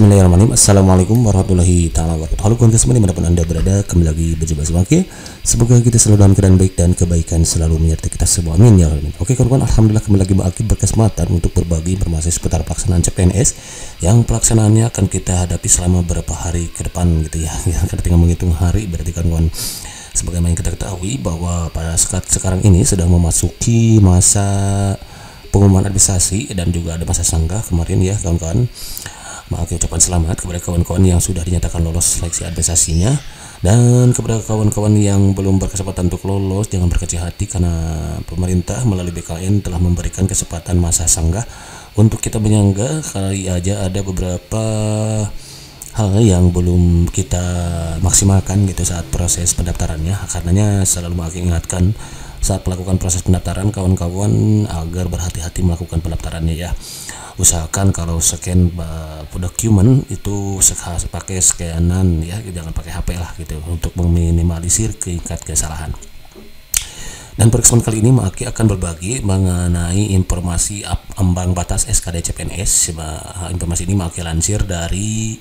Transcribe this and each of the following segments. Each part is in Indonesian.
Bismillahirrahmanirrahim. Assalamualaikum warahmatullahi taala wabarakatuh. Halo kawan semua dimanapun anda berada, kembali lagi berjumpa lagi. Semoga kita selalu dalam keadaan baik dan kebaikan selalu menyertai kita semua. Amin ya Allah. Oke kawan-kawan, alhamdulillah kembali lagi Mbak Aki berkesempatan untuk berbagi informasi seputar pelaksanaan CPNS yang pelaksanaannya akan kita hadapi selama beberapa hari ke depan gitu ya. Kita tinggal menghitung hari, berarti kawan-kawan sebagaimana yang kita ketahui bahwa pada saat sekarang ini sedang memasuki masa pengumuman administrasi dan juga ada masa sanggah kemarin ya kawan-kawan. Maka ucapan selamat kepada kawan-kawan yang sudah dinyatakan lolos seleksi administrasinya, dan kepada kawan-kawan yang belum berkesempatan untuk lolos jangan berkecil hati karena pemerintah melalui BKN telah memberikan kesempatan masa sanggah untuk kita menyangga. Kali aja ada beberapa hal yang belum kita maksimalkan gitu saat proses pendaftarannya, karenanya selalu mengingatkan saat melakukan proses pendaftaran kawan-kawan agar berhati-hati melakukan pendaftarannya ya. Usahakan kalau scan dokumen itu pakai scanan ya, jangan pakai HP lah gitu untuk meminimalisir tingkat kesalahan. Dan pada kesempatan kali ini Maki akan berbagi mengenai informasi ambang batas SKD CPNS. Informasi ini Maki lansir dari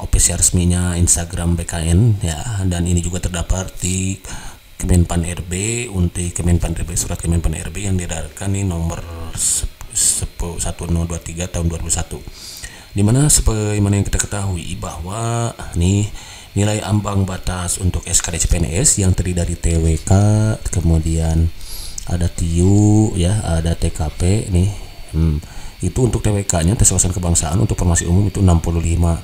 official resminya Instagram BKN ya, dan ini juga terdapat di Kemenpan RB untuk Kemenpan RB, surat Kemenpan RB yang diedarkan nih nomor 1023 tahun 2021, dimana sebagaimana yang kita ketahui bahwa nih nilai ambang batas untuk SKD CPNS yang terdiri dari TWK, kemudian ada TIU ya, ada TKP nih. Itu untuk TWK nya tes wawasan kebangsaan untuk formasi umum itu 65.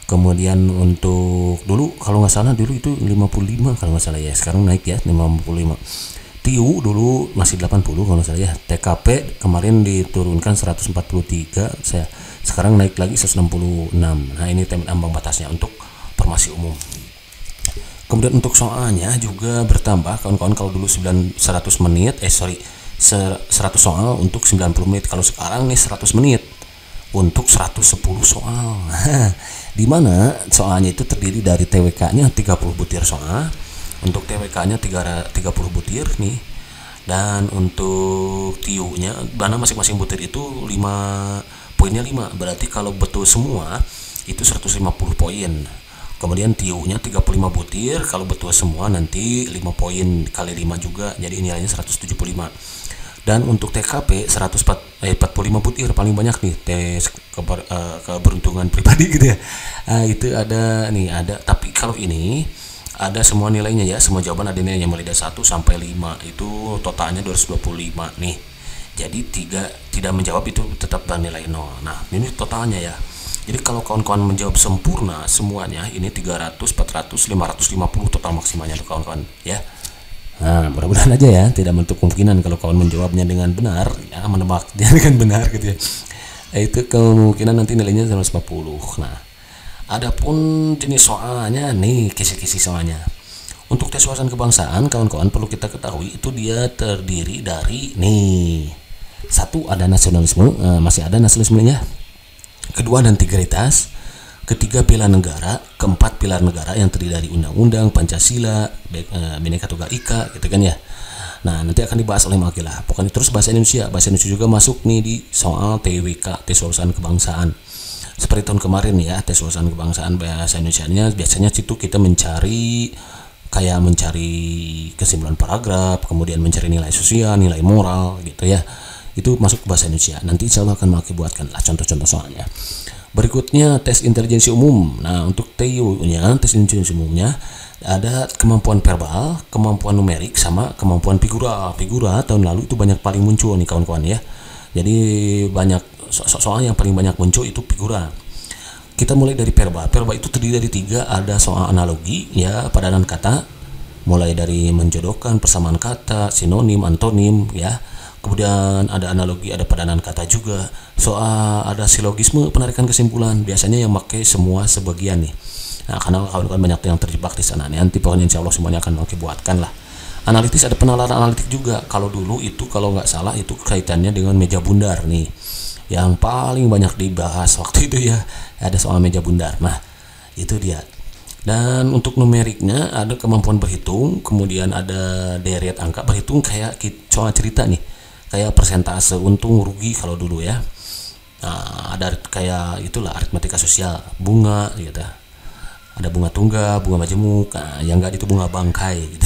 Kemudian untuk dulu kalau nggak salah dulu itu 55 kalau nggak salah ya, sekarang naik ya 55. TIU dulu masih 80 kalau nggak salah ya. TKP kemarin diturunkan 143, sekarang naik lagi 166. Nah ini ambang batasnya untuk formasi umum. Kemudian untuk soalnya juga bertambah kawan-kawan. Kalau dulu 100 menit 100 soal untuk 90 menit, kalau sekarang nih 100 menit untuk 110 soal. Dimana soalnya itu terdiri dari TWK nya 30 butir soal, untuk TWK nya 30 butir nih, dan untuk TIU nya mana masing-masing butir itu 5 poinnya 5, berarti kalau betul semua itu 150 poin. Kemudian TIU nya 35 butir, kalau betul semua nanti 5 poin kali 5 juga, jadi nilainya 175. Dan untuk TKP 45 butir paling banyak nih, tes keberuntungan pribadi gitu ya. Itu ada nih, ada, tapi kalau ini ada semua nilainya ya, semua jawaban ada nilainya mulai dari 1 sampai 5, itu totalnya 225 nih. Jadi tidak menjawab itu tetap bernilai 0. Nah ini totalnya ya. Jadi kalau kawan-kawan menjawab sempurna semuanya ini 300, 400, 550 total maksimalnya tuh kawan-kawan ya. Nah mudah-mudahan aja ya, tidak menutup kemungkinan kalau kawan menjawabnya dengan benar ya, menebaknya dengan benar gitu ya, itu kemungkinan nanti nilainya 150. Nah adapun jenis soalnya nih, kisi-kisi soalnya untuk tes wawasan kebangsaan kawan-kawan perlu kita ketahui itu dia terdiri dari nih, satu ada nasionalisme, masih ada nasionalismenya, kedua ada integritas, ketiga pilar negara, keempat pilar negara yang terdiri dari undang-undang, Pancasila, Bhinneka Tunggal Ika gitu kan ya. Nah nanti akan dibahas oleh Maki lah. Pokoknya terus bahasa Indonesia juga masuk nih di soal TWK, tes wawasan kebangsaan. Seperti tahun kemarin ya, tes wawasan kebangsaan bahasa Indonesianya biasanya situ kita mencari kesimpulan paragraf, kemudian mencari nilai sosial, nilai moral gitu ya. Itu masuk ke bahasa Indonesia. Nanti insya Allah akan Maki buatkan lah contoh-contoh soalnya. Berikutnya tes intelijensi umum. Nah untuk TIU-nya, tes intelijensi umumnya ada kemampuan verbal, kemampuan numerik, sama kemampuan figura. Figura tahun lalu itu banyak paling muncul nih kawan-kawan ya. Jadi banyak soal yang paling banyak muncul itu figura. Kita mulai dari verbal. Verbal itu terdiri dari 3, ada soal analogi ya, padanan kata, mulai dari menjodohkan, persamaan kata, sinonim, antonim ya. Kemudian ada analogi, ada padanan kata juga. Soal ada silogisme, penarikan kesimpulan, biasanya yang pakai semua sebagian nih. Nah karena kawan-kawan banyak yang terjebak di sana nih, nanti pokoknya insya Allah semuanya akan Maki buatkan lah. Analitis ada penalaran analitik juga. Kalau dulu itu kalau nggak salah itu kaitannya dengan meja bundar nih, yang paling banyak dibahas waktu itu ya, ada soal meja bundar. Nah itu dia. Dan untuk numeriknya ada kemampuan berhitung, kemudian ada deret angka berhitung kayak soal cerita nih, kayak persentase untung rugi kalau dulu ya. Ada kayak itulah aritmatika sosial, bunga gitu. Ada bunga tunggal, bunga majemuk, yang enggak itu bunga bangkai gitu.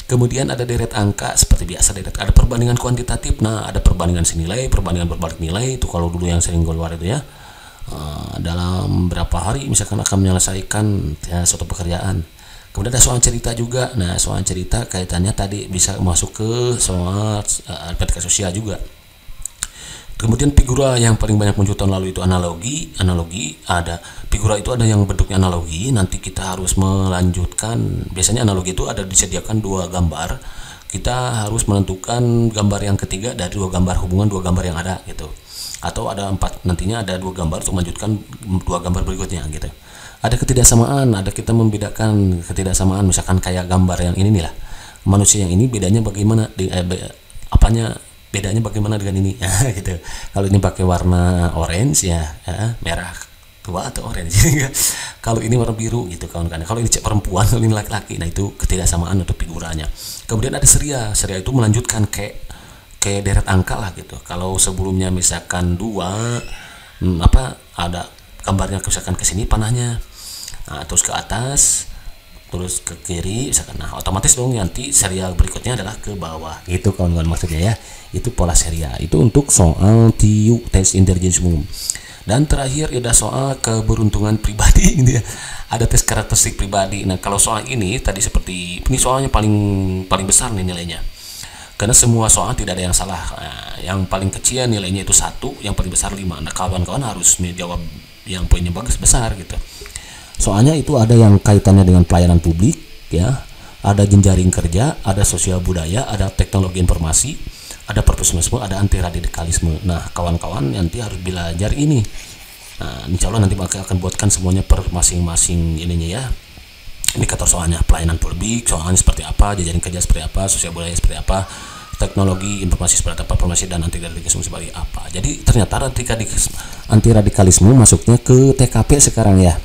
Kemudian ada deret angka seperti biasa, ada perbandingan kuantitatif. Nah, ada perbandingan senilai, perbandingan berbalik nilai, itu kalau dulu yang sering keluar itu ya. Dalam berapa hari misalkan akan menyelesaikan ya, suatu pekerjaan. Kemudian ada soal cerita juga. Nah, soal cerita kaitannya tadi bisa masuk ke soal aritmatika sosial juga. Kemudian figura yang paling banyak muncul tahun lalu itu analogi ada figura itu ada yang bentuknya analogi. Nanti kita harus melanjutkan, biasanya analogi itu ada disediakan dua gambar, kita harus menentukan gambar yang ketiga dari dua gambar, hubungan dua gambar yang ada gitu, atau ada empat, nantinya ada dua gambar untuk melanjutkan dua gambar berikutnya gitu. Ada ketidaksamaan, ada kita membedakan ketidaksamaan, misalkan kayak gambar yang ini nih lah, manusia yang ini bedanya bagaimana bedanya bagaimana dengan ini gitu. Kalau ini pakai warna orange ya, merah tua atau orange. Kalau ini warna biru gitu kawan-kawan. Kalau ini perempuan, kalau ini laki-laki, nah itu ketidaksamaan untuk figuranya. Kemudian ada seria itu melanjutkan kayak deret angka lah gitu. Kalau sebelumnya misalkan dua, ada gambarnya misalkan ke sini panahnya, terus ke atas, terus ke kiri misalkan, nah otomatis dong nanti serial berikutnya adalah ke bawah gitu kawan-kawan, maksudnya ya. Itu pola serial, itu untuk soal TIU, tes intelijensi umum. Dan terakhir ada soal keberuntungan pribadi gitu ya. Ada tes karakteristik pribadi. Nah, kalau soal ini tadi seperti ini, soalnya paling besar nih nilainya, karena semua soal tidak ada yang salah. Nah, yang paling kecil nilainya itu 1, yang paling besar 5. Nah, kawan-kawan harus jawab yang poinnya bagus besar gitu. Soalnya itu ada yang kaitannya dengan pelayanan publik ya, ada jejaring kerja, ada sosial budaya, ada teknologi informasi, ada profesionalisme, ada anti radikalisme. Nah, kawan-kawan nanti harus belajar ini. Nah, insya Allah nanti akan buatkan semuanya per masing-masing ininya ya, indikator soalnya. Pelayanan publik soalnya seperti apa, jejaring kerja seperti apa, sosial budaya seperti apa, teknologi informasi seperti apa, informasi dan anti radikalisme seperti apa. Jadi ternyata anti radikalisme masuknya ke TKP sekarang ya.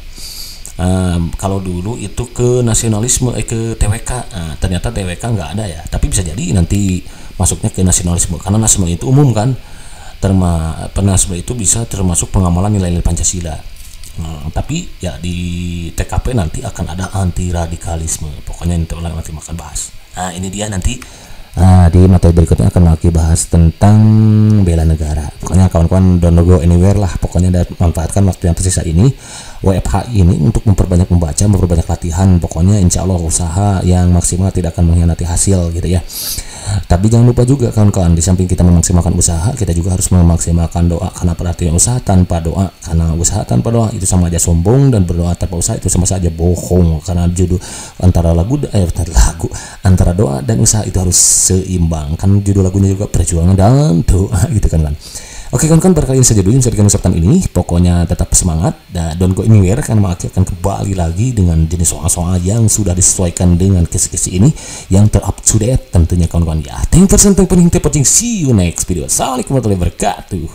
Kalau dulu itu ke nasionalisme, ke TWK. Ternyata TWK nggak ada ya, tapi bisa jadi nanti masuknya ke nasionalisme, karena nasionalisme itu umum kan, nasionalisme itu bisa termasuk pengamalan nilai-nilai Pancasila. Tapi ya di TKP nanti akan ada anti radikalisme, pokoknya nanti makan bahas. Nah, ini dia nanti di materi berikutnya akan lagi bahas tentang bela negara. Pokoknya kawan-kawan don't go anywhere lah, pokoknya manfaatkan waktu yang tersisa ini WFH ini untuk memperbanyak membaca, memperbanyak latihan. Pokoknya insya Allah usaha yang maksimal tidak akan mengkhianati hasil gitu ya. Tapi jangan lupa juga kawan-kawan, di samping kita memaksimalkan usaha, kita juga harus memaksimalkan doa. Karena perhatian usaha tanpa doa, karena usaha tanpa doa itu sama aja sombong, dan berdoa tanpa usaha itu sama saja bohong. Karena judul antara doa dan usaha itu harus seimbang. Kan judul lagunya juga perjuangan dan doa gitu kan. Oke kawan-kawan, barangkali saja dulu yang bisa ucapkan ini. Pokoknya tetap semangat dan don't go anywhere, karena akan kembali lagi dengan jenis soal-soal yang sudah disesuaikan dengan kisi-kisi ini, yang ter-up to date tentunya kawan-kawan ya. Thank you for watching. See you next video. Assalamualaikum warahmatullahi wabarakatuh.